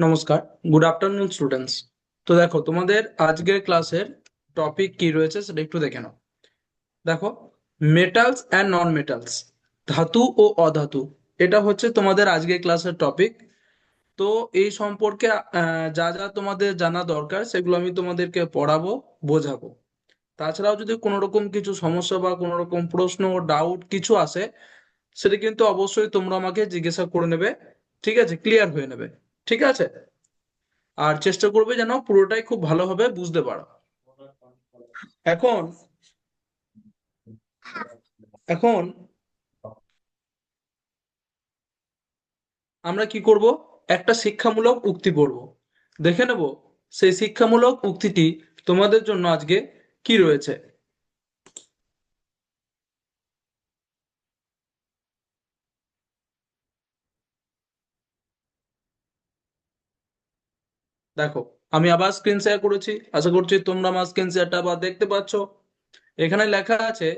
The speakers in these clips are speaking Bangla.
নমস্কার, গুড আফটারনুন স্টুডেন্টস। তো দেখো, তোমাদের আজকের ক্লাসের টপিক কি রয়েছে সেটা একটু দেখে নাও। দেখো, মেটালস অ্যান্ড নন মেটালস, ধাতু ও অধাতু, এটা হচ্ছে তোমাদের আজকের ক্লাসের টপিক। তো এই সম্পর্কে যা যা তোমাদের জানা দরকার সেগুলো আমি তোমাদেরকে পড়াবো, বোঝাবো। তাছাড়াও যদি কোনো রকম কিছু সমস্যা বা কোনো রকম প্রশ্ন ডাউট কিছু আসে, সেটা কিন্তু অবশ্যই তোমরা আমাকে জিজ্ঞাসা করে নেবে। ঠিক আছে, ক্লিয়ার হয়ে নেবে। ঠিক আছে, আর চেষ্টা করবে যেন পুরোটাই খুব ভালোভাবে বুঝতে পারো। এখন এখন আমরা কি করব, একটা শিক্ষামূলক উক্তি পড়ব, দেখে নেব সেই শিক্ষামূলক উক্তিটি তোমাদের জন্য আজকে কি রয়েছে। দেখো, আমি আবার স্ক্রিন শেয়ার করেছি, আশা করছি তোমরা আমার স্ক্রিন শেয়ারটা আবার দেখতে পাচ্ছ। এখানে লেখা আছে,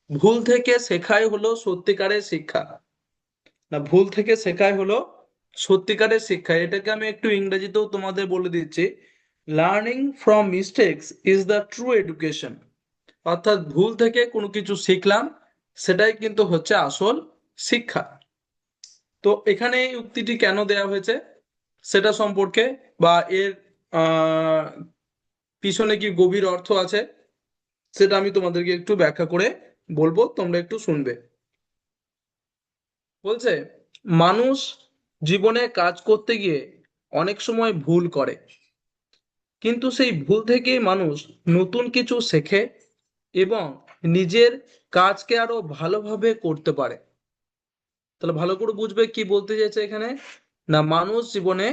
ভুল থেকে শেখাই হলো সত্যিকারের শিক্ষা। না, ভুল থেকে শেখাই হলো সত্যিকারের শিক্ষা, এটাকে আমি একটু ইংরেজিতেও তোমাদের বলে দিচ্ছি। Learning from mistakes is the true education. অর্থাৎ ভুল থেকে কোনো কিছু শিখলাম, সেটাই কিন্তু হচ্ছে আসল শিক্ষা। তো এখানে এই উক্তিটি কেন দেয়া হয়েছে সেটা সম্পর্কে, বা এর আহ পিছনে কি গভীর অর্থ আছে, সেটা আমি তোমাদেরকে একটু ব্যাখ্যা করে বলবো, তোমরা একটু শুনবে। বলছে, মানুষ জীবনে কাজ করতে গিয়ে অনেক সময় ভুল করে, কিন্তু সেই ভুল থেকেই মানুষ নতুন কিছু শেখে এবং নিজের কাজকে আরো ভালোভাবে করতে পারে। তাহলে ভালো করে বুঝবে কি বলতে চাইছে এখানে। না, মানুষ জীবনে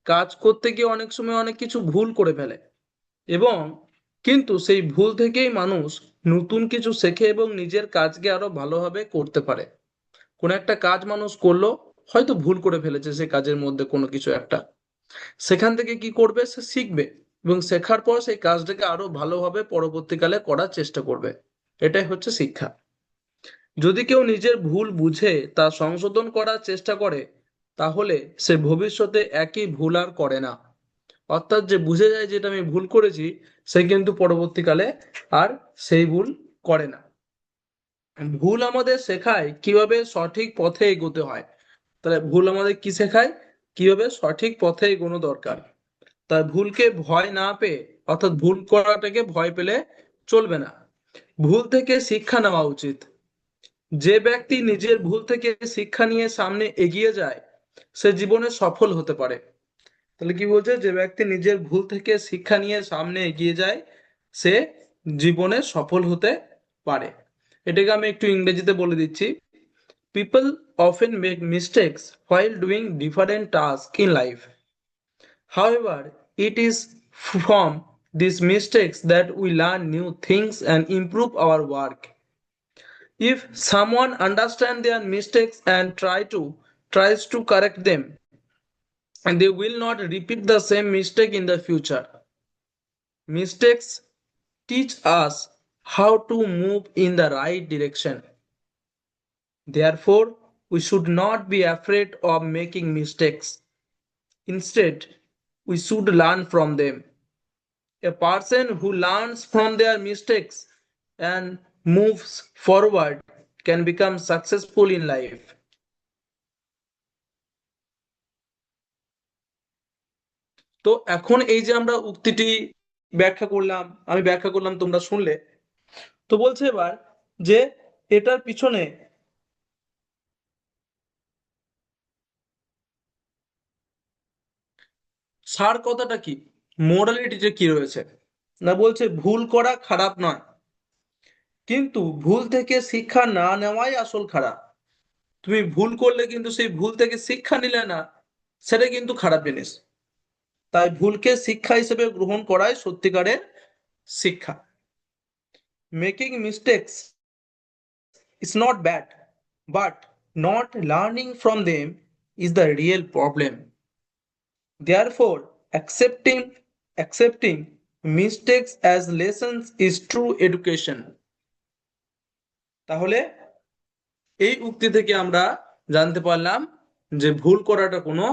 কাজ করতে গিয়ে অনেক সময় অনেক কিছু ভুল করে ফেলে, এবং কিন্তু সেই ভুল থেকেই মানুষ নতুন কিছু শেখে এবং নিজের কাজকে আরো ভালোভাবে করতে পারে। কোন একটা কাজ মানুষ করলো, হয়তো ভুল করে ফেলেছে সে কাজের মধ্যে কোনো কিছু একটা, সেখান থেকে কি করবে, সে শিখবে এবং শেখার পর সেই কাজটাকে আরো ভালোভাবে পরবর্তীকালে করার চেষ্টা করবে। এটাই হচ্ছে শিক্ষা। যদি কেউ নিজের ভুল বুঝে তা সংশোধন করার চেষ্টা করে, তাহলে সে ভবিষ্যতে একই ভুল আর করে না। অর্থাৎ যে বুঝে যায় যেটা আমি ভুল করেছি, সে কিন্তু পরবর্তীকালে আর সেই ভুল করে না। ভুল আমাদের শেখায় কিভাবে সঠিক পথে এগোতে হয়। তাহলে ভুল আমাদের কি শেখায়, কিভাবে সঠিক পথে এগোনো দরকার। তাই ভুলকে ভয় না পেয়ে, অর্থাৎ ভুল করাটাকে ভয় পেলে চলবে না, ভুল থেকে শিক্ষা নেওয়া উচিত। যে ব্যক্তি নিজের ভুল থেকে শিক্ষা নিয়ে সামনে এগিয়ে যায়, সে জীবনে সফল হতে পারে। তাহলে কি বলছে, যে ব্যক্তি নিজের ভুল থেকে শিক্ষা নিয়ে সামনে এগিয়ে যায়, সে জীবনে সফল হতে পারে। এটাকে আমি একটু ইংরেজিতে বলে দিচ্ছি। People often make mistakes while doing different tasks in life. However, it is from these mistakes that we learn new things and improve our work. If someone understands their mistakes and tries to correct them, and they will not repeat the same mistake in the future. Mistakes teach us how to move in the right direction. Therefore, we should not be afraid of making mistakes. Instead, we should learn from them. A person who learns from their mistakes and moves forward can become successful in life. তো এখন এই যে আমরা উক্তিটি ব্যাখ্যা করলাম, আমি ব্যাখ্যা করলাম, তোমরা শুনলে। তো বলছে এবার যে এটার পিছনে সার কথাটা কি, মোরালিটিতে কি রয়েছে। না, বলছে ভুল করা খারাপ নয়, কিন্তু ভুল থেকে শিক্ষা না নেওয়াই আসল খারাপ। তুমি ভুল করলে কিন্তু সেই ভুল থেকে শিক্ষা নিলে না, সেটা কিন্তু খারাপ জিনিস। তাই ভুলকে শিক্ষা হিসেবে গ্রহণ করাই সত্যিকারের শিক্ষা। Making mistakes is not bad, but not learning from them is the real problem. Therefore, accepting mistakes as lessons is true education. তাহলে এই উক্তি থেকে আমরা জানতে পারলাম যে ভুল করাটা কোনো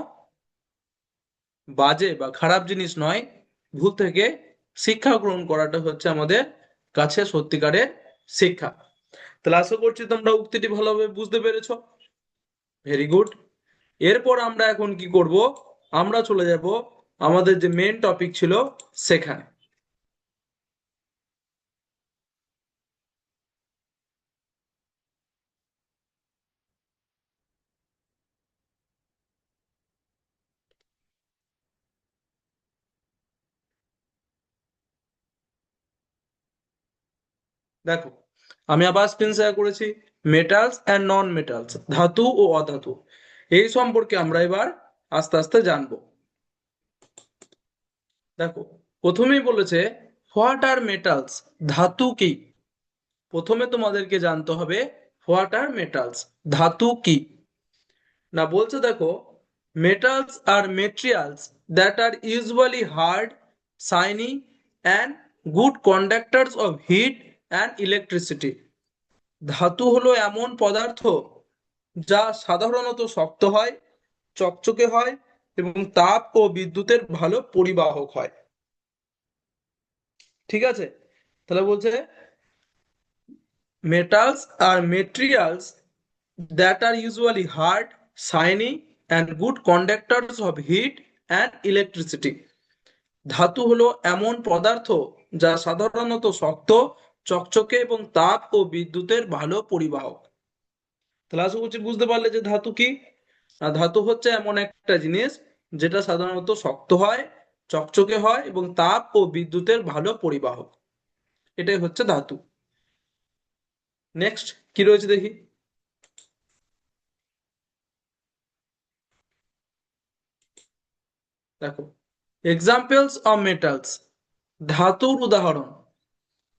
বাজে বা খারাপ জিনিস নয়। ভুল থেকে শিক্ষা গ্রহণ করাটা হচ্ছে আমাদের কাছে সত্যিকারের শিক্ষা। তাহলে আশা করছি তোমরা উক্তিটি ভালোভাবে বুঝতে পেরেছো। Very good. এরপর আমরা এখন কি করব, আমরা চলে যাব আমাদের যে মেন টপিক ছিল সেখানে। দেখো, আমি আবার স্ক্রিন শেয়ার করেছি। মেটালস অ্যান্ড নন মেটালস, ধাতু ও অধাতু, এই সম্পর্কে আমরা এবার আস্তে আস্তে জানবো। দেখো, প্রথমেই বলেছে হোয়াট আর মেটালস, ধাতু কি। প্রথমে তোমাদেরকে জানতে হবে হোয়াট আর মেটালস, ধাতু কি। না বলছে দেখো, metals are materials that are usually hard, shiny and good conductors of heat and electricity. ধাতু হলো এমন পদার্থ যা সাধারণত শক্ত হয়, চকচকে হয় এবং তাপ ও বিদ্যুতের ভালো পরিবাহক হয়। ঠিক আছে, তাহলে বলছে metals are materials that are usually hard, shiny, and good conductors of heat and electricity. ধাতু হলো এমন পদার্থ যা সাধারণত শক্ত, চকচকে এবং তাপ ও বিদ্যুতের ভালো পরিবাহক। তাহলে আশা করছি বুঝতে পারলে যে ধাতু কি। আর ধাতু হচ্ছে এমন একটা জিনিস যেটা সাধারণত শক্ত হয়, চকচকে হয় এবং তাপ ও বিদ্যুতের ভালো পরিবাহক। এটাই হচ্ছে ধাতু। নেক্সট কি রয়েছে দেখি। দেখো, এক্সাম্পলস অফ মেটালস, ধাতুর উদাহরণ।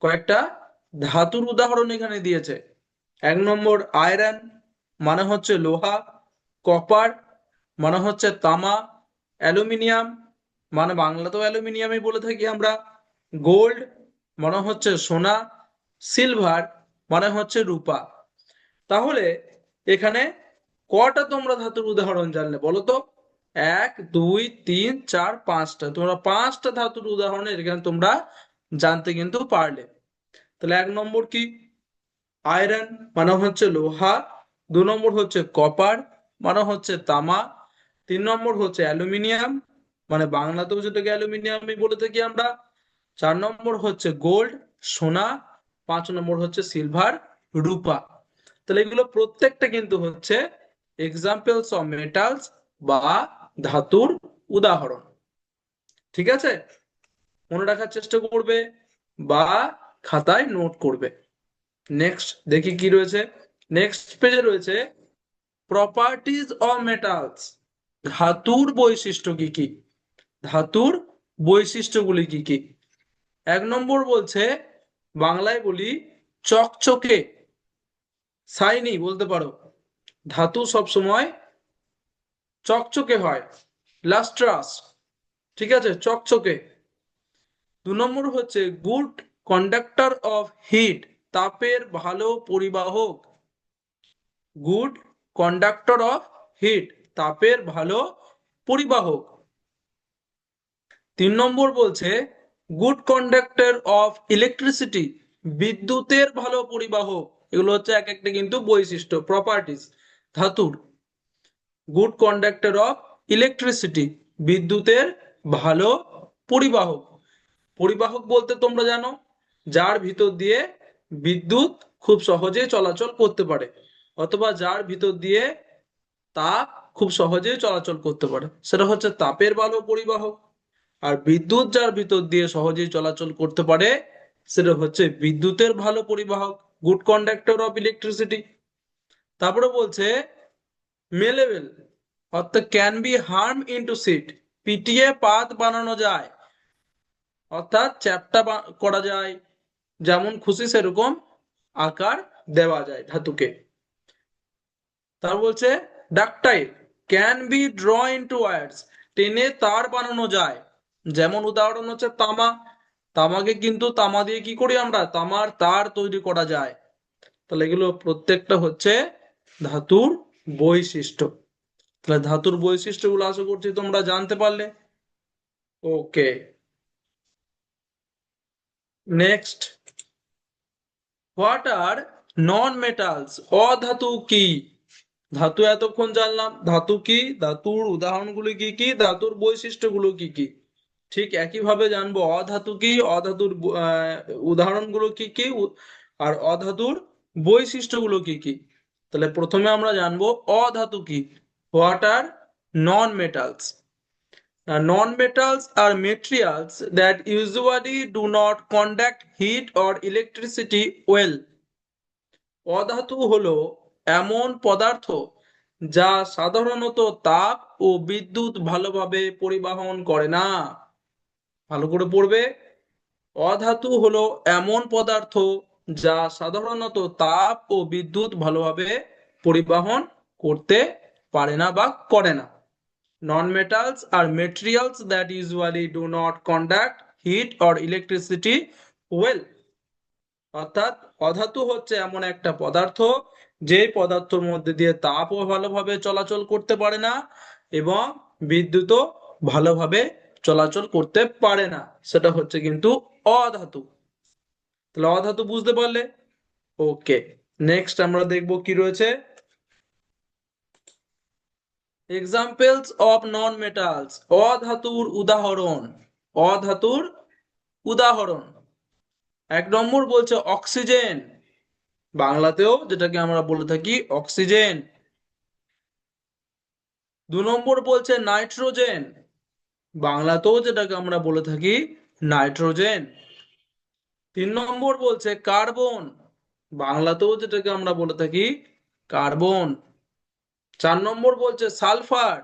কয়েকটা ধাতুর উদাহরণ এখানে দিয়েছে। 1 নম্বর আয়রন, মানে হচ্ছে লোহা। কপার, মানে হচ্ছে তামা। অ্যালুমিনিয়াম, মানে বাংলাতেও অ্যালুমিনিয়ামই বলে থাকি আমরা। গোল্ড, মানে হচ্ছে সোনা। সিলভার, মানে হচ্ছে রূপা। তাহলে এখানে কটা তোমরা ধাতুর উদাহরণ জানলে বলো তো? 1 2 3 4 5টা, তোমরা 5টা ধাতুর উদাহরণ এখানে তোমরা জানতে কিন্তু পারলে। তাহলে 1 নম্বর কি? আয়রন, মানে হচ্ছে লোহা। 2 নম্বর হচ্ছে কপার, মানে হচ্ছে তামা। 3 নম্বর হচ্ছে অ্যালুমিনিয়াম, মানে বাংলাতেও যেটাকে অ্যালুমিনিয়ামই বলে থাকি আমরা। 4 নম্বর হচ্ছে গোল্ড, সোনা। 5 নম্বর হচ্ছে সিলভার, রূপা। তাহলে এগুলো প্রত্যেকটা কিন্তু হচ্ছে এক্সাম্পলস অফ মেটালস বা ধাতুর উদাহরণ। ঠিক আছে, মনে রাখার চেষ্টা করবে বা খাতায় নোট করবে। নেক্সট দেখি কি রয়েছে। নেক্সট পেজে রয়েছে প্রপার্টিজ অফ মেটালস, ধাতুর বৈশিষ্ট্য কি কি। ধাতুর বৈশিষ্ট্যগুলি কি কি? 1 নম্বর বলছে, বাংলায় বলি চকচকে, শাইনি বলতে পারো। ধাতু সব সময় চকচকে হয়, লাস্ট্রাস। ঠিক আছে, চকচকে। 2 নম্বর হচ্ছে গুড কন্ডাক্টর অফ হিট, তাপের ভালো পরিবাহক। গুড কন্ডাক্টর অফ হিট, তাপের ভালো পরিবাহক। 3 নম্বর বলছে গুড কন্ডাক্টর অফ ইলেকট্রিসিটি, বিদ্যুতের ভালো পরিবাহক। এগুলো হচ্ছে এক একটা কিন্তু বৈশিষ্ট্য, প্রপার্টিজ ধাতুর। গুড কন্ডাক্টর অফ ইলেকট্রিসিটি, বিদ্যুতের ভালো পরিবাহক। পরিবাহক বলতে তোমরা জানো যার ভিতর দিয়ে বিদ্যুৎ খুব সহজেই চলাচল করতে পারে, অথবা যার ভিতর দিয়ে তাপ খুব সহজেই চলাচল করতে পারে, সেটা হচ্ছে তাপের ভালো পরিবাহক। আর বিদ্যুৎ যার ভিতর দিয়ে সহজেই চলাচল করতে পারে, সেটা হচ্ছে বিদ্যুতের ভালো পরিবাহক, গুড কন্ডাক্টর অফ ইলেকট্রিসিটি। তারপরে বলছে মেলেবল, অর্থাৎ ক্যান বি হার্ম ইনটু সিট, পিটিয়ে পাত বানানো যায়, অর্থাৎ চ্যাপ্টা করা যায়, যেমন খুশি সেরকম আকার দেওয়া যায় ধাতুকে। তার বলছে ductile, can be draw into wires, টেনে তার বানানো যায়। যেমন উদাহরণ হচ্ছে তামা, তামাকে কিন্তু তামা দিয়ে কি করি আমরা, তামার তার তৈরি করা যায়। তাহলে এগুলো প্রত্যেকটা হচ্ছে ধাতুর বৈশিষ্ট্য। তাহলে ধাতুর বৈশিষ্ট্যগুলো আশা করছি তোমরা জানতে পারলে। Okay, next, what are non metals? অধাতু কি? ধাতু এতক্ষণ জানলাম, ধাতু কি, ধাতুর উদাহরণগুলো কি কি, ধাতুর বৈশিষ্ট্যগুলো কি কি। ঠিক একইভাবে জানবো অধাতু কি, অধাতুর উদাহরণগুলো কি কি, আর অধাতুর বৈশিষ্ট্যগুলো কি কি। তাহলে প্রথমে আমরা জানবো অধাতু কি। What are non metals? Non-metals are materials that usually do not conduct heat or electricity well. অধাতু হলো এমন পদার্থ যা সাধারণত তাপ ও বিদ্যুৎ ভালোভাবে পরিবহন করে না। ভালো করে পড়বে। অধাতু হলো এমন পদার্থ যা সাধারণত তাপ ও বিদ্যুৎ ভালোভাবে পরিবহন করতে পারে না বা করে না। Non-metals are materials that usually do not conduct heat or electricity well. অর্থাৎ অধাতু হচ্ছে এমন একটা পদার্থ যেই পদার্থের মধ্যে দিয়ে তাপও ভালোভাবে চলাচল করতে পারে না এবং বিদ্যুৎও ভালোভাবে চলাচল করতে পারে না, সেটা হচ্ছে কিন্তু অধাতু। তাহলে অধাতু বুঝতে পারলে। ওকে, নেক্সট আমরা দেখব কি রয়েছে। এক্সাম্পলস অফ নন মেটালস, অধাতুর উদাহরণ। অধাতুর উদাহরণ, 1 নম্বর বলছে অক্সিজেন, বাংলাতেও যেটাকে আমরা বলে থাকি অক্সিজেন। 2 নম্বর বলছে নাইট্রোজেন, বাংলাতেও যেটাকে আমরা বলে থাকি নাইট্রোজেন। 3 নম্বর বলছে কার্বন, বাংলাতেও যেটাকে আমরা বলে থাকি কার্বন। 4 নম্বর বলছে সালফার,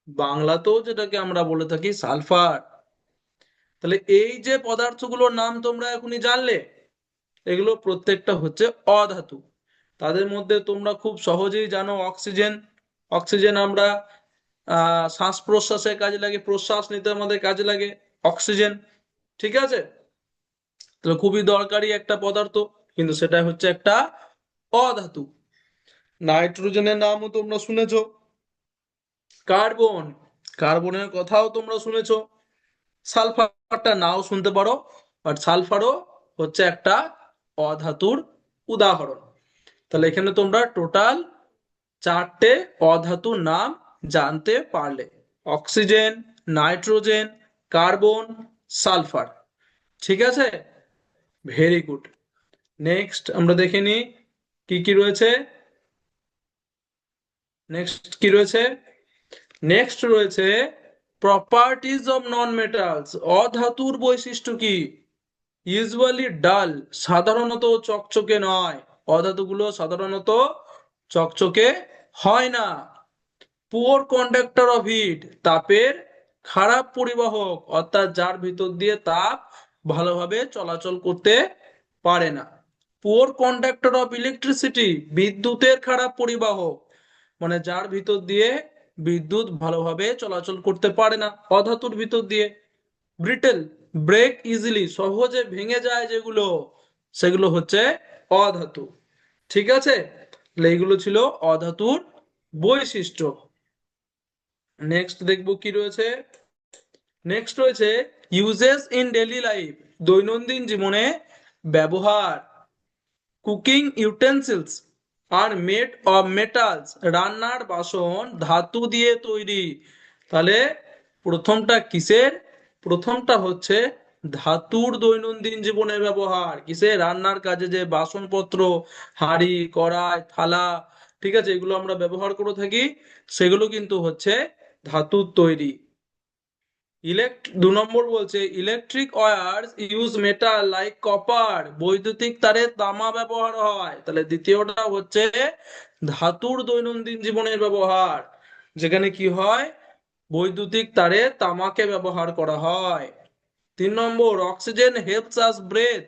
বাংলাতেও যেটাকে আমরা বলে থাকি সালফার। তাহলে এই যে পদার্থগুলোর নাম তোমরা এখনই জানলে, এগুলো প্রত্যেকটা হচ্ছে অধাতু। তাদের মধ্যে তোমরা খুব সহজেই জানো অক্সিজেন। অক্সিজেন আমরা শ্বাস প্রশ্বাসের কাজে লাগে, প্রশ্বাস নিতে আমাদের কাজে লাগে অক্সিজেন। ঠিক আছে, তাহলে খুবই দরকারি একটা পদার্থ, কিন্তু সেটা হচ্ছে একটা অধাতু। নাইট্রোজেনের নামও তোমরা শুনেছো। কার্বন, কার্বনের কথাও তোমরা শুনেছো। সালফারটা নাও শুনতে পারো, বাট সালফারও হচ্ছে একটা অধাতুর উদাহরণ। তাহলে এখানে তোমরা টোটাল 4টে অধাতুর নাম জানতে পারলে, অক্সিজেন, নাইট্রোজেন, কার্বন, সালফার। ঠিক আছে, ভেরি গুড। নেক্সট আমরা দেখে নিই কি কি রয়েছে। নেক্সট কি রয়েছে? নেক্সট রয়েছে প্রপার্টিজ অফ নন মেটালস, অধাতুর বৈশিষ্ট্য কি। ইউজুয়ালি ডাল, সাধারণত চকচকে নয়, অধাতুগুলো সাধারণত চকচকে হয় না। পুয়ার কন্ডাক্টর অফ হিট, তাপের খারাপ পরিবাহক, অর্থাৎ যার ভিতর দিয়ে তাপ ভালোভাবে চলাচল করতে পারে না। পুয়ার কন্ডাক্টর অফ ইলেকট্রিসিটি, বিদ্যুতের খারাপ পরিবাহক, মানে যার ভিতর দিয়ে বিদ্যুৎ ভালোভাবে চলাচল করতে পারে না অধাতুর ভিতর দিয়ে। ব্রিটেল, ব্রেক ইজিলি, সহজে ভেঙে যায় যেগুলো, সেগুলো হচ্ছে অধাতু। ঠিক আছে, তাহলে এইগুলো ছিল অধাতুর বৈশিষ্ট্য। নেক্সট দেখবো কি রয়েছে। নেক্সট রয়েছে ইউজেস ইন ডেইলি লাইফ, দৈনন্দিন জীবনে ব্যবহার। কুকিং ইউটেন্সিলস আর মেড অফ মেটালস, রান্নার বাসন ধাতু দিয়ে তৈরি। তাহলে প্রথমটা কিসের? প্রথমটা হচ্ছে ধাতুর দৈনন্দিন জীবনে ব্যবহার, কিসে? রান্নার কাজে যে বাসনপত্র, হাঁড়ি, কড়াই, থালা, ঠিক আছে, এগুলো আমরা ব্যবহার করে থাকি, সেগুলো কিন্তু হচ্ছে ধাতুর তৈরি। 2 নম্বর বলছে electric wires use metal like copper, বৈদ্যুতিক তারে তামা ব্যবহার হয়। তাহলে দ্বিতীয়টা হচ্ছে ধাতুর দৈনন্দিন জীবনের ব্যবহার, যেখানে কি হয়, বৈদ্যুতিক তারে তামাকে ব্যবহার করা হয়। 3 নম্বর অক্সিজেন হেল্পস আস ব্রেথ,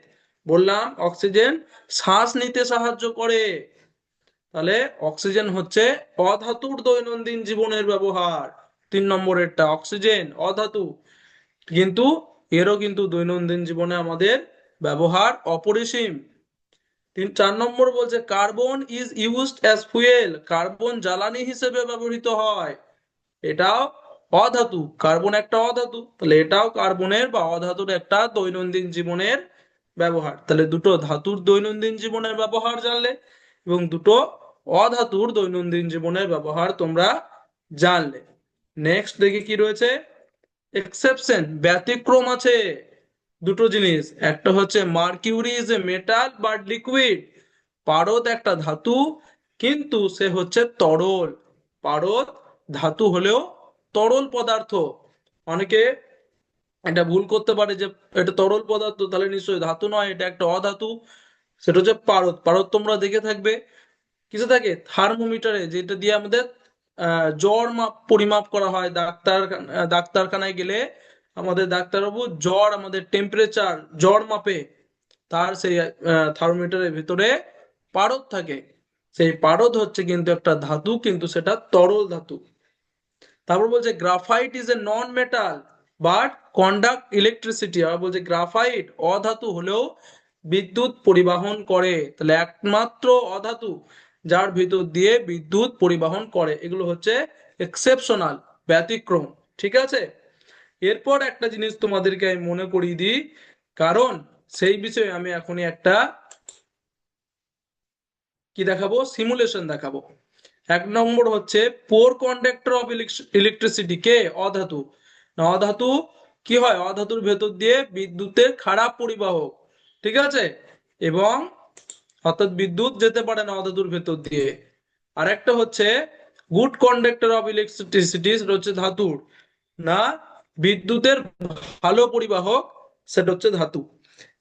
বললাম অক্সিজেন শ্বাস নিতে সাহায্য করে। তাহলে অক্সিজেন হচ্ছে অধাতুর দৈনন্দিন জীবনের ব্যবহার। 3 নম্বরেরটা অক্সিজেন অধাতু, কিন্তু এরও কিন্তু দৈনন্দিন জীবনে আমাদের ব্যবহার অপরিসীম। চার নম্বর বলছে carbon is used as fuel, carbon জ্বালানি হিসেবে ব্যবহৃত হয়। এটাও অধাতু, কার্বন একটা অধাতু, তাহলে এটাও কার্বনের বা অধাতুর একটা দৈনন্দিন জীবনের ব্যবহার। তাহলে দুটো ধাতুর দৈনন্দিন জীবনের ব্যবহার জানলে এবং দুটো অধাতুর দৈনন্দিন জীবনের ব্যবহার তোমরা জানলে। নেক্সট দেখি কি রয়েছে, এক্সেপশন, ব্যতিক্রম আছে দুটো জিনিস। একটা হচ্ছে mercury is a metal but liquid, পারদ একটা ধাতু কিন্তু সে হচ্ছে তরল। পারদ ধাতু হলেও তরল পদার্থ। অনেকে এটা ভুল করতে পারে যে এটা তরল পদার্থ তাহলে নিশ্চয়ই ধাতু নয়, এটা একটা অধাতু। সেটা হচ্ছে পারদ। পারদ তোমরা দেখে থাকবে কিসে থাকে, থার্মোমিটারে, যেটা দিয়ে আমাদের জ্বর পরিমাপ করা হয়। ডাক্তারখানায় গেলে আমাদের ডাক্তারবাবু জ্বর, আমাদের টেম্পারেচার জ্বর মাপে, তার সেই থার্মোমিটারের ভিতরে পারদ থাকে। সেই পারদ হচ্ছে কিন্তু একটা ধাতু, কিন্তু সেটা তরল ধাতু। তারপর বলছে graphite is a non metal but conduct electricity, আর বলছে গ্রাফাইট অধাতু হলেও বিদ্যুৎ পরিবহন করে। তাহলে একমাত্র অধাতু যার ভিতর দিয়ে বিদ্যুৎ পরিবহন করে। এগুলো হচ্ছে এক্সেপশনাল, ব্যতিক্রম। ঠিক আছে, এরপর একটা জিনিস তোমাদেরকে আমি মনে করিয়ে দিই, কারণ সেই বিষয়ে আমি এখনই একটা কি দেখাবো, সিমুলেশন দেখাবো। এক নম্বর হচ্ছে পোর কন্ডাক্টর অফ ইলেকট্রিসিটি, কে, অধাতু। না অধাতু কি হয়, অধাতুর ভেতর দিয়ে বিদ্যুতের খারাপ পরিবাহক। ঠিক আছে, এবং অর্থাৎ বিদ্যুৎ যেতে পারে না অধাতুর ভেতর দিয়ে। আর একটা হচ্ছে গুড কন্ডাক্টর অফ ইলেকট্রিসিটি, সেটা হচ্ছে ধাতুর, না বিদ্যুতের ভালো পরিবাহক, সেটা হচ্ছে ধাতু।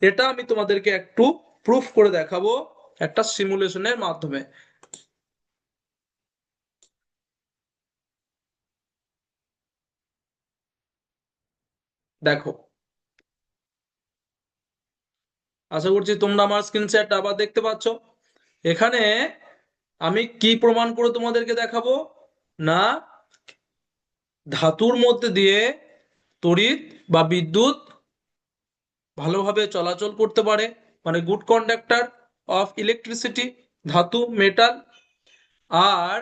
এটা আমি তোমাদেরকে একটু প্রুফ করে দেখাবো একটা সিমুলেশনের মাধ্যমে। দেখো, আশা করছি তোমরা আমার স্ক্রিন শেয়ারটা আবার দেখতে পাচ্ছ। এখানে আমি কি প্রমাণ করে তোমাদেরকে দেখাবো, না ধাতুর মধ্যে দিয়ে তড়িৎ বা বিদ্যুৎ ভালোভাবে চলাচল করতে পারে, মানে গুড কন্ডাক্টর অফ ইলেকট্রিসিটি, ধাতু মেটাল। আর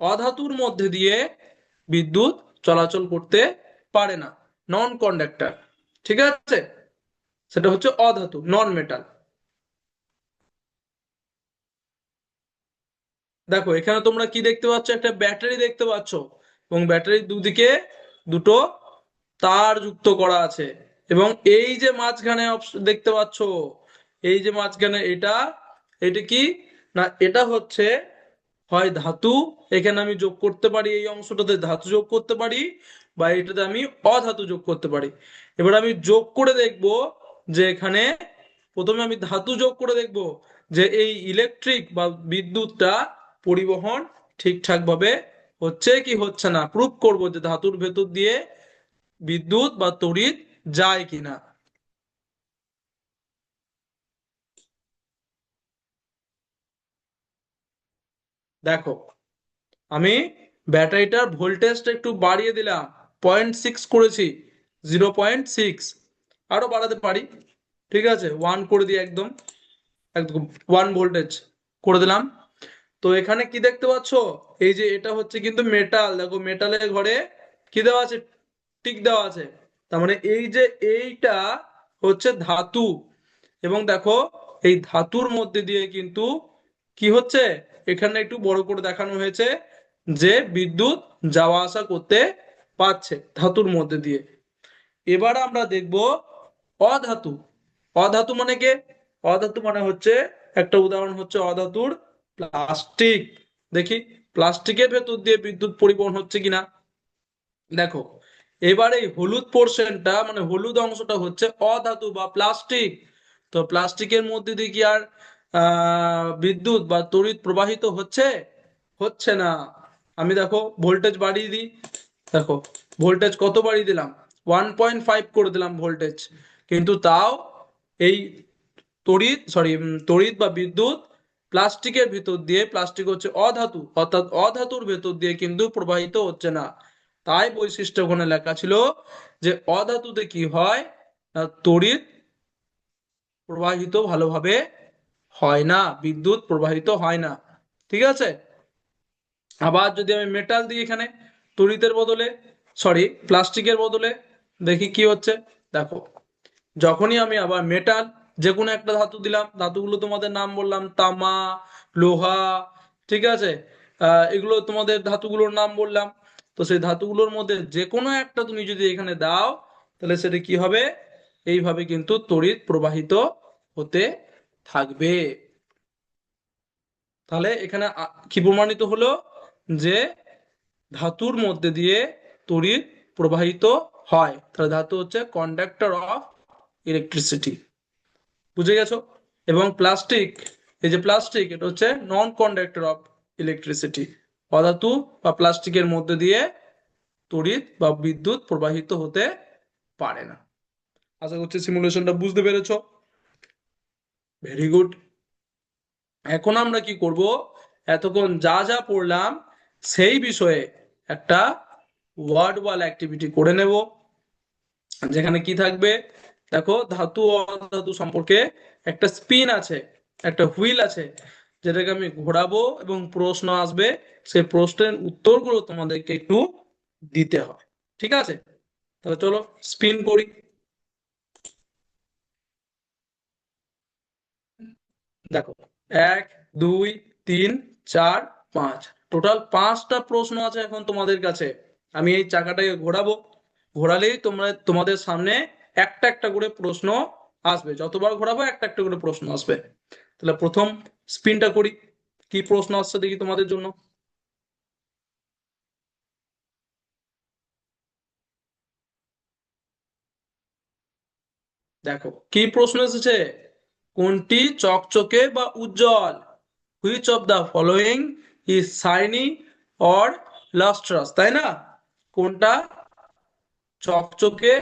অধাতুর মধ্যে দিয়ে বিদ্যুৎ চলাচল করতে পারে না, নন কন্ডাক্টর। ঠিক আছে, সেটা হচ্ছে অধাতু, নন মেটাল। দেখো এখানে তোমরা কি দেখতে পাচ্ছ, একটা ব্যাটারি দেখতে পাচ্ছ, এবং ব্যাটারির দুদিকে দুটো তার যুক্ত করা আছে। এবং এই যে মাঝখানে দেখতে পাচ্ছ, এই যে মাঝখানে এটা, এটা কি, না এটা হচ্ছে হয় ধাতু, এখানে আমি যোগ করতে পারি, এই অংশটাতে ধাতু যোগ করতে পারি, বা এটাতে আমি অধাতু যোগ করতে পারি। এবার আমি যোগ করে দেখব যে এখানে প্রথমে আমি ধাতু যোগ করে দেখব যে এই ইলেকট্রিক বা বিদ্যুৎটা পরিবহন ঠিকঠাক ভাবে হচ্ছে কি হচ্ছে না, প্রুফ করব যে ধাতুর ভেতর দিয়ে বিদ্যুৎ বা তড়িৎ যায় কিনা। দেখো আমি ব্যাটারিটার ভোল্টেজটা একটু বাড়িয়ে দিলাম, 0.6 করেছি, 0.6, আরো বাড়াতে পারি। ঠিক আছে, 1 করে দিই, একদম একদম 1 ভোল্টেজ করে দিলাম। তো এখানে কি দেখতে পাচ্ছ, এই যে এটা হচ্ছে কিন্তু মেটাল, দেখো মেটালের ঘরে কি দেওয়া আছে, টিক দেওয়া আছে। তার মানে এই যে এইটা হচ্ছে ধাতু, এবং দেখো এই ধাতুর মধ্যে দিয়ে কিন্তু কি হচ্ছে, এখানে একটু বড় করে দেখানো হয়েছে যে বিদ্যুৎ যাওয়া আসা করতে পারছে ধাতুর মধ্যে দিয়ে। এবার আমরা দেখব অধাতু। অধাতু মানে কে, অধাতু মানে হচ্ছে, একটা উদাহরণ হচ্ছে অধাতুর প্লাস্টিক। দেখি প্লাস্টিকের ভেতর দিয়ে বিদ্যুৎ পরিবহন হচ্ছে কিনা। দেখো এবার এই হলুদ পোর্শনটা, মানে হলুদ অংশটা হচ্ছে অধাতু বা প্লাস্টিক। তো প্লাস্টিকের মধ্যে দিয়ে কি আর বিদ্যুৎ বা তড়িৎ প্রবাহিত হচ্ছে, হচ্ছে না। আমি দেখো ভোল্টেজ বাড়িয়ে দিই, দেখো ভোল্টেজ কত বাড়িয়ে দিলাম, 1.5 করে দিলাম ভোল্টেজ, কিন্তু তাও এই তড়িৎ বা বিদ্যুৎ প্লাস্টিকের ভিতর দিয়ে, প্লাস্টিক হচ্ছে অধাতু, অর্থাৎ অধাতুর ভেতর দিয়ে কিন্তু প্রবাহিত হচ্ছে না। তাই বৈশিষ্ট্য ওখানে লেখা ছিল যে অধাতুতে কি হয়, না তড়িৎ প্রবাহিত ভালোভাবে হয় না, বিদ্যুৎ প্রবাহিত হয় না। ঠিক আছে। আবার যদি আমি মেটাল দিই এখানে তড়িতের বদলে, সরি প্লাস্টিকের বদলে, দেখি কি হচ্ছে। দেখো, যখনই আমি আবার মেটাল যে কোনো একটা ধাতু দিলাম, ধাতুগুলো তোমাদের নাম বললাম, তামা, লোহা, ঠিক আছে, এগুলো তোমাদের ধাতুগুলোর নাম বললাম। তো সেই ধাতুগুলোর মধ্যে যে কোনো একটা তুমি যদি এখানে দাও, তাহলে সেটা কি হবে, এইভাবে কিন্তু তড়িৎ প্রবাহিত হতে থাকবে। তাহলে এখানে কি প্রমাণিত হলো, যে ধাতুর মধ্যে দিয়ে তড়িৎ প্রবাহিত হয়। তাহলে ধাতু হচ্ছে কন্ডাক্টর অফ ইলেকট্রিসিটি। বুঝে গেছো। এবং প্লাস্টিক, এই যে প্লাস্টিক, এটা হচ্ছে নন কন্ডাক্টর অফ ইলেকট্রিসিটি। অধাতু বা প্লাস্টিকের মধ্যে দিয়ে তড়িৎ বা বিদ্যুৎ প্রবাহিত হতে পারে না। আশা করছি সিমুলেশনটা বুঝতে পেরেছো। Very good. এখন আমরা কি করব, এতক্ষণ যা যা পড়লাম সেই বিষয়ে একটা ওয়ার্ড ওয়াল অ্যাক্টিভিটি করে নেব, যেখানে কি থাকবে, দেখো ধাতু ও অধাতু সম্পর্কে একটা স্পিন আছে, একটা হুইল আছে, যেটাকে আমি ঘোরাবো এবং প্রশ্ন আসবে, সেই প্রশ্নের উত্তরগুলো তোমাদেরকে একটু দিতে হবে। ঠিক আছে, তাহলে চলো স্পিন করি। দেখো, 1 2 3 4 5, টোটাল 5টা প্রশ্ন আছে এখন তোমাদের কাছে। আমি এই চাকাটাকে ঘোরাবো, ঘোরালেই তোমরা তোমাদের সামনে একটা একটা করে প্রশ্ন আসবে, যতবার ঘোরাবো একটা একটা করে প্রশ্ন আসবে। তাহলে প্রথম স্পিনটা করি, কি প্রশ্ন আসছে দেখি তোমাদের জন্য। দেখো কি প্রশ্ন এসেছে, কোনটি চকচকে বা উজ্জ্বল, which of the following is shiny or lustrous, তাই না? কোনটা চকচকে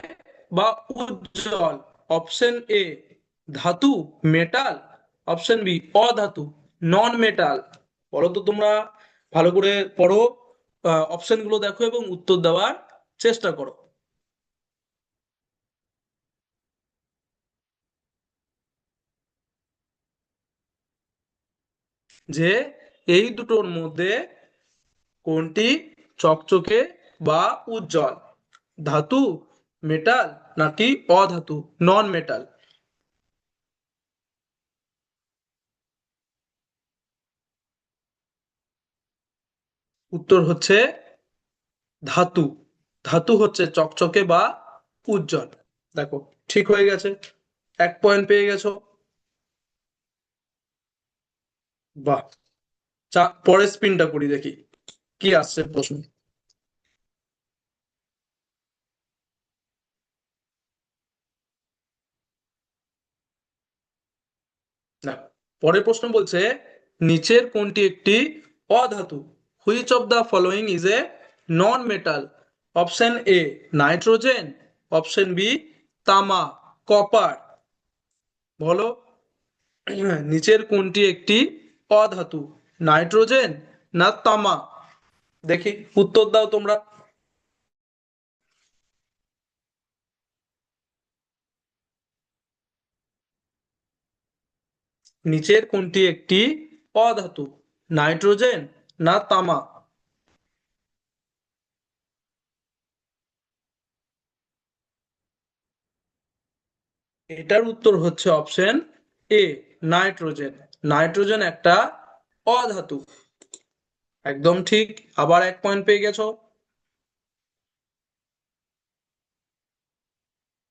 বা উজ্জ্বল? অপশন এ ধাতু, মেটাল। অপশন বি অধাতু, নন মেটাল। বলো তো তোমরা, ভালো করে পড়ো, অপশন গুলো দেখো এবং উত্তর দেওয়ার চেষ্টা করো। যে এই দুটোর মধ্যে কোনটি চকচকে বা উজ্জ্বল, ধাতু, মেটাল নাকি অধাতু, নন মেটাল? উত্তর হচ্ছে ধাতু। ধাতু হচ্ছে চকচকে বা উজ্জ্বল। দেখো, ঠিক হয়ে গেছে, 1 পয়েন্ট পেয়ে গেছো। বাহ। পরের স্পিনটা করি, দেখি কি আসছে প্রশ্ন। না, পরের প্রশ্ন বলছে, নিচের কোনটি একটি অধাতু, which of the following is a non metal? Option A nitrogen, option B তামা, কপার। বলো, নিচের কোনটি একটি অধাতু, নাইট্রোজেন না তামা? দেখি উত্তর দাও তোমরা। নিচের কোনটি একটি অধাতু, নাইট্রোজেন না তামা? এটার উত্তর হচ্ছে অপশন এ নাইট্রোজেন। নাইট্রোজেন একটা অধাতু। একদম ঠিক। আবার 1 পয়েন্ট পেয়ে গেছো।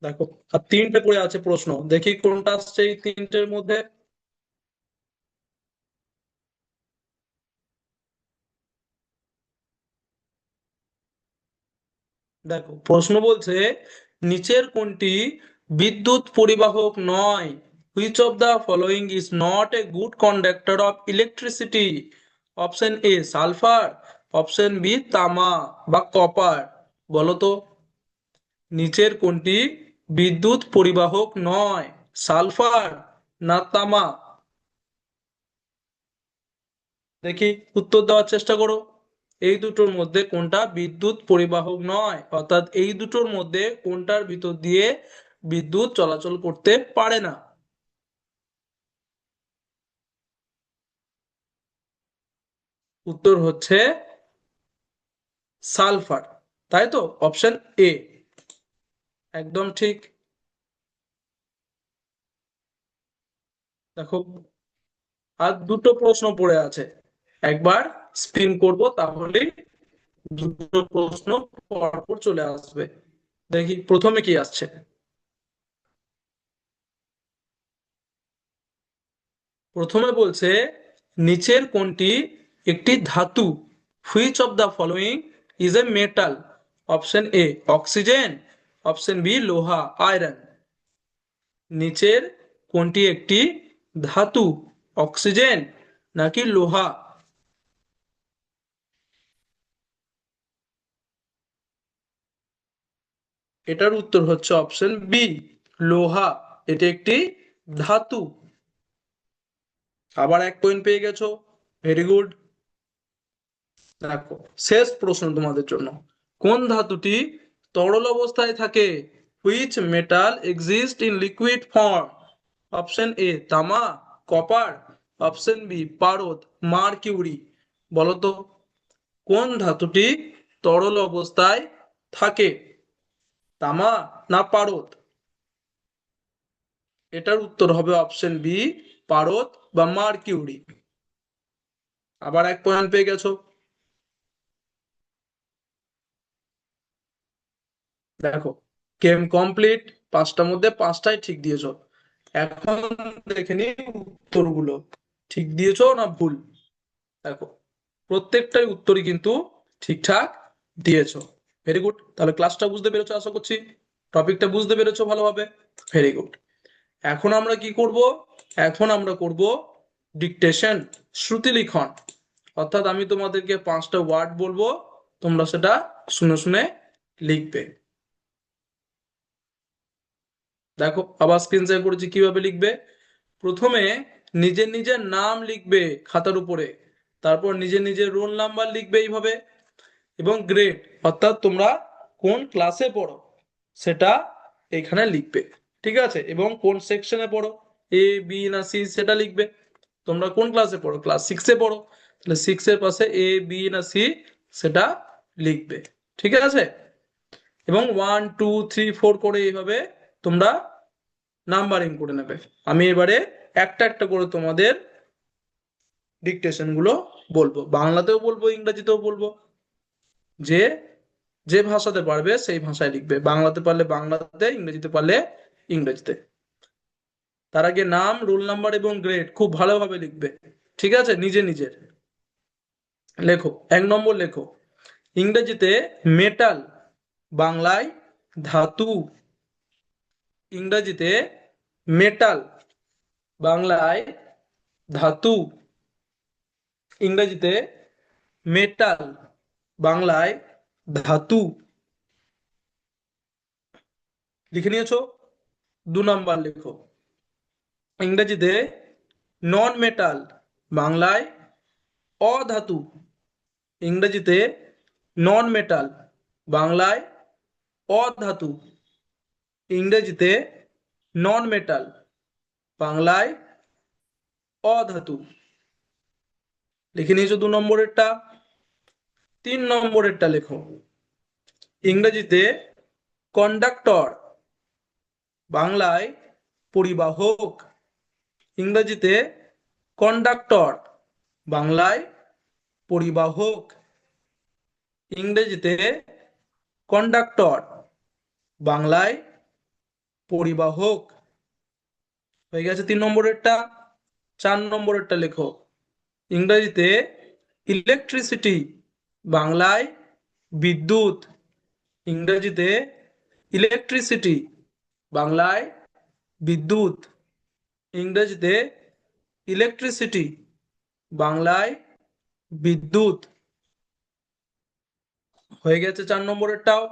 দেখো, আর 3টে পড়ে আছে প্রশ্ন, দেখি কোনটা আসছে এই 3টের মধ্যে। দেখো প্রশ্ন বলছে, নিচের কোনটি বিদ্যুৎ পরিবাহক নয়? Which of the following is not a good conductor of electricity? Option A sulphur, option B তামা বা কপার। বলো তো, নিচের কোনটি বিদ্যুৎ পরিবাহক নয়, সালফার না তামা? দেখি উত্তর দেওয়ার চেষ্টা করো। এই দুটোর মধ্যে কোনটা বিদ্যুৎ পরিবাহক নয়, অর্থাৎ এই দুটোর মধ্যে কোনটার ভিতর দিয়ে বিদ্যুৎ চলাচল করতে পারে না? উত্তর হচ্ছে সালফার, তাই তো? অপশন এ একদম ঠিক। দেখো, আর দুটো প্রশ্ন পড়ে আছে, একবার স্পিন করব তাহলেই দুটো প্রশ্ন পরপর চলে আসবে। দেখি প্রথমে কি আসছে। প্রথমে বলছে, নিচের কোনটি একটি ধাতু? Which of the following is a metal? Option A oxygen, option B লোহা আয়রন। নিচের কোনটি একটি ধাতু? অক্সিজেন নাকি লোহা? এটার উত্তর হচ্ছে অপশন বি লোহা। এটি একটি ধাতু। আবার এক পয়েন্ট পেয়ে গেছো, ভেরি গুড। দেখো, শেষ প্রশ্ন তোমাদের জন্য। কোন ধাতুটি তরল অবস্থায় থাকে? Which metal exist in liquid form? Option A তামা, কপার, অপশন বি পারদ, মার্কিউরি। বলো তো, কোন ধাতুটি তরল অবস্থায় থাকে? তামা না পারদ? এটার উত্তর হবে অপশন বি পারদ বা মার্কিউরি। আবার এক পয়েন্ট পেয়ে গেছো। দেখো, গেম কমপ্লিট, পাঁচটার মধ্যে পাঁচটাই ঠিক দিয়েছো। এখন দেখে নি উত্তরগুলো ঠিক দিয়েছো না ভুল। দেখো, প্রত্যেকটাই উত্তরই কিন্তু ঠিকঠাক দিয়েছো। ভেরি গুড, তাহলে ক্লাসটা বুঝতে পেরেছো আশা করছি, টপিকটা বুঝতে পেরেছো ভালোভাবে। Very good. এখন আমরা কি করব? এখন আমরা করব ডিকটেশন, শ্রুতি লিখন। অর্থাৎ আমি তোমাদেরকে পাঁচটা ওয়ার্ড বলবো, তোমরা সেটা শুনে শুনে লিখবে। দেখো, আবার স্ক্রিন শেয়ার করেছি, কিভাবে লিখবে। প্রথমে নিজের নিজের নাম লিখবে খাতার উপরে, তারপর নিজের নিজের রোল নাম্বার লিখবে এইভাবে, এবং গ্রেড অর্থাৎ তোমরা কোন ক্লাসে পড়ো সেটা এখানে লিখবে। ঠিক আছে, এবং কোন সেকশনে পড়ো, এ বি না সি সেটা লিখবে। তোমরা কোন ক্লাসে পড়ো? ক্লাস সিক্সে পড়ো, তাহলে সিক্সের পাশে এ বি না সি সেটা লিখবে। ঠিক আছে, এবং 1 2 3 4 করে এইভাবে তোমরা নাম্বারিং করে নেবে। আমি এবারে একটা একটা করে তোমাদের ডিকটেশন গুলো বলবো, বাংলাতেও বলবো ইংরেজিতেও বলবো। যে যে ভাষাতে পারবে সেই ভাষায় লিখবে, বাংলাতে পারলে বাংলাতে, ইংরেজিতে পারলে ইংরেজিতে। তার আগে নাম, রোল নাম্বার এবং গ্রেড খুব ভালোভাবে লিখবে। ঠিক আছে, নিজে নিজের লেখো। 1 নম্বর লেখো, ইংরেজিতে মেটাল, বাংলায় ধাতু। ইংরেজিতে মেটাল, বাংলায় ধাতু। ইংরেজিতে মেটাল, বাংলায় ধাতু। লিখে নিয়েছো? 2 নম্বর লেখো, ইংরেজিতে নন মেটাল, বাংলায় অধাতু। ইংরেজিতে নন মেটাল, বাংলায় অধাতু। ইংরেজিতে নন মেটাল, বাংলায় অধাতু। লিখে নিয়েছো 2 নম্বরেরটা। 3 নম্বরেরটা লেখো, ইংরেজিতে কন্ডাক্টর, বাংলায় পরিবাহক। ইংরেজিতে কন্ডাক্টর, বাংলায় পরিবাহক। ইংরেজিতে কন্ডাক্টর, বাংলায় পরিবাহক। হয়ে গেছে 3 নম্বরেরটা। 4 নম্বরেরটা লেখো, ইংরেজিতে ইলেকট্রিসিটি, বাংলায় বিদ্যুৎ। ইংরেজিতে ইলেকট্রিসিটি, বাংলায় বিদ্যুৎ। ইংরেজিতে ইলেকট্রিসিটি, বাংলায় বিদ্যুৎ। হয়ে গেছে 4 নম্বরেরটাও।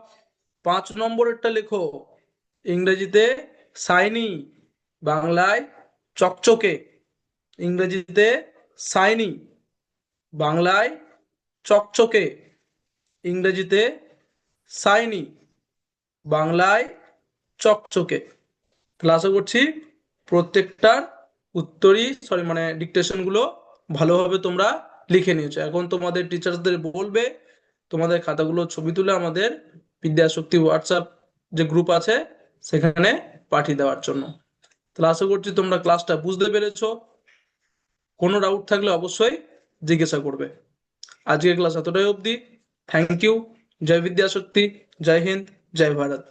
5 নম্বরেরটা লেখো, ইংরেজিতে শাইনি, বাংলায় চকচকে। ইংরেজিতে শাইনি, বাংলায় চকচকে। ইংরেজিতে শাইনি, বাংলায় চকচকে। তাহলে আশা করছি প্রত্যেকটার উত্তরই, সরি মানে ডিকটেশন গুলো ভালোভাবে তোমরা লিখে নিয়েছো, এখন তোমাদের টিচার্সদের বলবে তোমাদের খাতাগুলো ছবি তুলে আমাদের বিদ্যাশক্তি হোয়াটসঅ্যাপ যে গ্রুপ আছে সেখানে পাঠিয়ে দেওয়ার জন্য। তাহলে আশা করছি তোমরা ক্লাসটা বুঝতে পেরেছো। কোনো ডাউট থাকলে অবশ্যই জিজ্ঞাসা করবে। আজকের ক্লাস এতটাই অবধি। Thank you. জয় বিদ্যাশক্তি। জয় হিন্দ। জয় ভারত।